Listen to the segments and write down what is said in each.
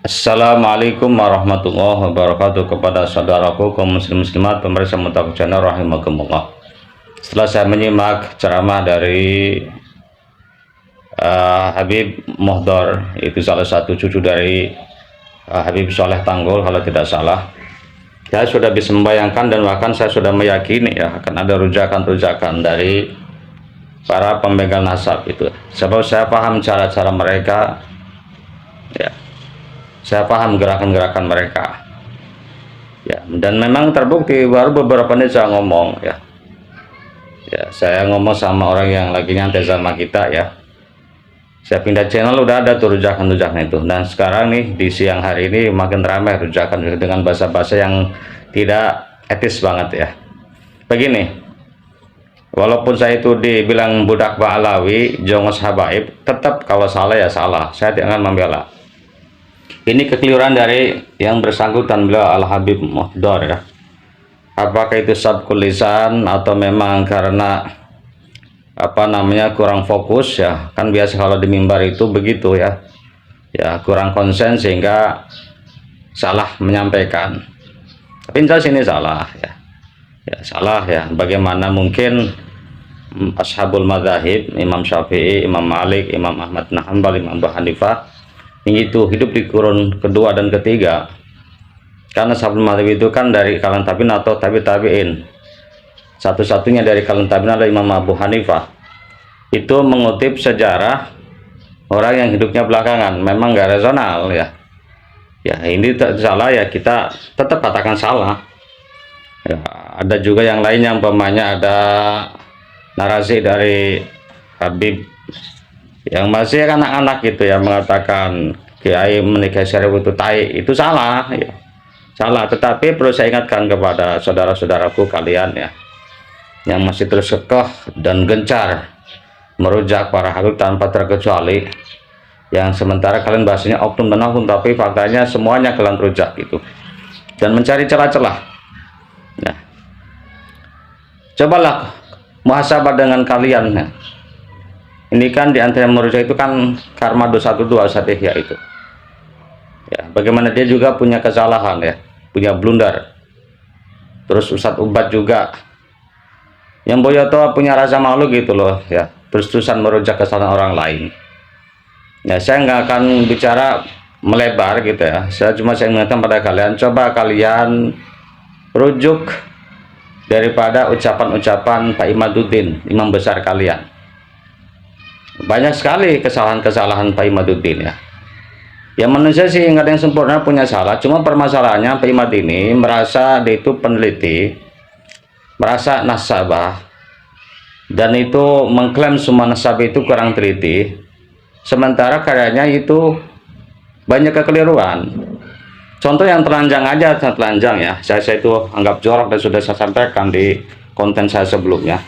Assalamualaikum warahmatullahi wabarakatuh kepada saudaraku kaum muslim muslimat pemirsa Mutak Channel rahimakumullah. Setelah saya menyimak ceramah dari Habib Mohdor, itu salah satu cucu dari Habib Soleh Tanggul kalau tidak salah, saya sudah bisa membayangkan dan bahkan saya sudah meyakini ya akan ada rujakan-rujakan dari para pemegang nasab itu. Sebab saya paham cara-cara mereka, ya, saya paham gerakan-gerakan mereka, ya, dan memang terbukti baru beberapa menit saya ngomong, ya, saya ngomong sama orang yang lagi nyantai sama kita, ya, saya pindah channel udah ada tuh rujakan-rujakan itu, dan sekarang nih di siang hari ini makin ramai rujakan dengan bahasa-bahasa yang tidak etis banget, ya. Begini, walaupun saya itu dibilang budak Ba'alawi, jongos habaib, tetap kalau salah ya salah, saya tidak akan membela. Ini kekeliruan dari yang bersangkutan, beliau Al-Habib Mohdor, ya. Apakah itu sabkul lisan atau memang karena kurang fokus, ya, kan biasa kalau di mimbar itu begitu, ya, kurang konsen sehingga salah menyampaikan. Tapi jelas ini salah, ya, salah, ya. Bagaimana mungkin ashabul madzahib, Imam Syafi'i, Imam Malik, Imam Ahmad bin Hanbal, Imam Abu Hanifah itu hidup di kurun kedua dan ketiga, karena sahabat madzhab itu kan dari kalangan tabi'in atau tabi'in. Satu-satunya dari kalangan tabi'in adalah Imam Abu Hanifah. Itu mengutip sejarah orang yang hidupnya belakangan, memang nggak rasional, ya. Ya ini salah, ya, kita tetap katakan salah. Ya, ada juga yang lainnya, umpamanya ada narasi dari Habib yang masih anak-anak gitu, ya, mengatakan kiai menikah syarif itu tai, itu salah, ya, salah. Tetapi perlu saya ingatkan kepada saudara-saudaraku kalian, ya, yang masih terus kekeh dan gencar merujak para habib tanpa terkecuali, yang sementara kalian bahasanya oknum dan oknum, tapi faktanya semuanya kalian rujak gitu dan mencari celah-celah. Nah, cobalah muhasabah dengan kalian, ya. Ini kan diantara merujak itu kan karma dosa kedua Ustadz Ihya itu, ya, bagaimana dia juga punya kesalahan, ya, punya blunder. Terus Ustadz Ubad juga yang Boyoto punya rasa malu gitu loh, ya, terus-terusan merujak kesalahan orang lain. Ya, saya nggak akan bicara melebar gitu, ya, saya mengingatkan pada kalian, coba kalian rujuk daripada ucapan-ucapan Pak Imaduddin, imam besar kalian. Banyak sekali kesalahan-kesalahan Pak Imaduddin, ya. Yang manusia sih nggak ada yang sempurna, punya salah. Cuma permasalahannya Pak Imad ini merasa dia itu peneliti, merasa nasabah, dan itu mengklaim semua nasabah itu kurang teliti, sementara karyanya itu banyak kekeliruan. Contoh yang telanjang aja, telanjang, ya, saya itu anggap jorok dan sudah saya sampaikan di konten saya sebelumnya.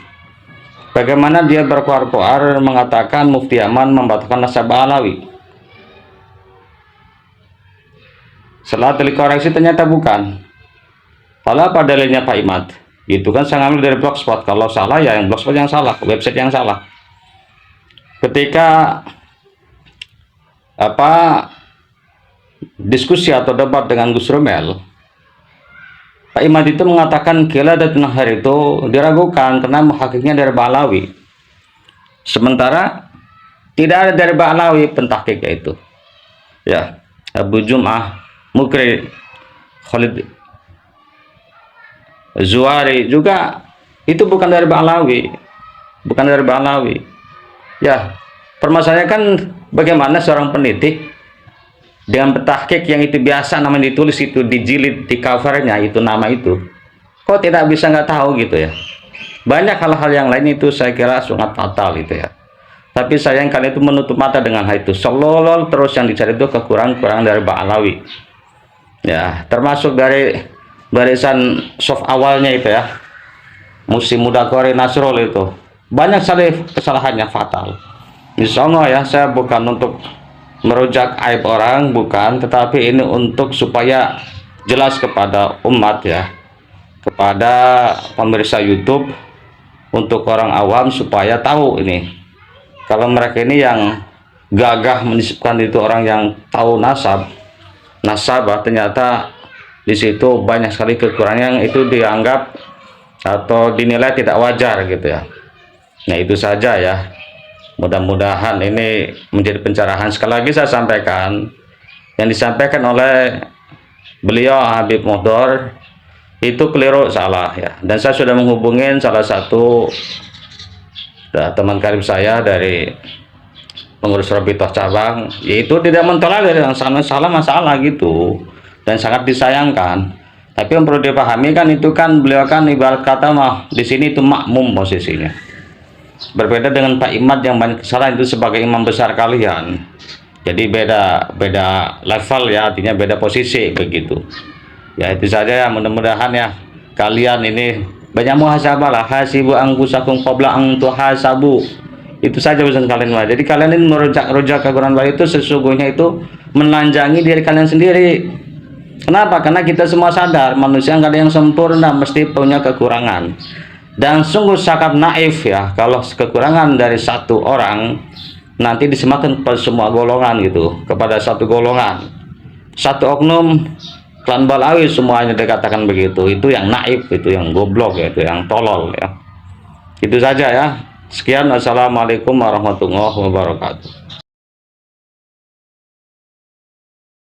Bagaimana dia berkoar-koar mengatakan Mufti Aman membatalkan nasabah Alawi. Setelah dikoreksi ternyata bukan. Lalu apa dalilnya Pak Imad? Itu kan saya ngambil dari blogspot. Kalau salah ya yang blogspot yang salah, website yang salah. Ketika diskusi atau debat dengan Gus Romel, Pak Imad itu mengatakan Qiladatun Nahar itu diragukan karena muhakiknya dari Ba'alawi. Sementara tidak ada dari Ba'alawi pentahkiknya itu. Ya, Abu Jum'ah Mukri Khalid Zuhari juga itu bukan dari Ba'alawi. Bukan dari Ba'alawi. Ya, permasalahannya kan bagaimana seorang peneliti dengan petahkik yang itu biasa namanya ditulis itu dijilid di covernya itu nama itu, kok tidak bisa nggak tahu gitu, ya. Banyak hal-hal yang lain itu saya kira sangat fatal itu, ya. Tapi sayang kalian itu menutup mata dengan hal itu, selolol terus yang dicari itu kekurangan-kekurangan dari Ba'alawi, ya, termasuk dari barisan soft awalnya itu, ya, Musim Muda Kori Nasrul itu banyak sekali kesalahannya fatal. Misalnya, ya, saya bukan untuk merujak aib orang, bukan, tetapi ini untuk supaya jelas kepada umat, ya, kepada pemirsa YouTube, untuk orang awam supaya tahu ini kalau mereka ini yang gagah menisbkan itu orang yang tahu nasab, nasabah, ternyata di situ banyak sekali kekurangan yang itu dianggap atau dinilai tidak wajar gitu ya. Nah itu saja ya, mudah-mudahan ini menjadi pencerahan. Sekali lagi saya sampaikan, yang disampaikan oleh beliau Habib Mohdor itu keliru, salah ya. Dan saya sudah menghubungin salah satu teman karib saya dari pengurus Rabitoh cabang, yaitu tidak mentolerir yang salah masalah gitu, dan sangat disayangkan. Tapi yang perlu dipahami kan, itu kan beliau kan ibarat kata mah di sini itu makmum posisinya, berbeda dengan Pak Imad yang banyak kesalahan itu sebagai imam besar kalian. Jadi beda level ya, artinya beda posisi begitu ya. Itu saja ya, mudah-mudahan ya kalian ini banyak muhasabah lah, hasibu angkusakum qabla an tuhasabu. Itu saja pesan kalian lah. Jadi kalian ini merujak keguran bayi itu sesungguhnya itu menelanjangi diri kalian sendiri. Kenapa? Karena kita semua sadar manusia nggak ada yang sempurna, mesti punya kekurangan. Dan sungguh sangat naif ya kalau kekurangan dari satu orang nanti disematkan kepada semua golongan gitu, kepada satu golongan, satu oknum klan Balawi semuanya dikatakan begitu. Itu yang naif, itu yang goblok ya, itu yang tolol ya. Itu saja ya. Sekian, assalamualaikum warahmatullahi wabarakatuh.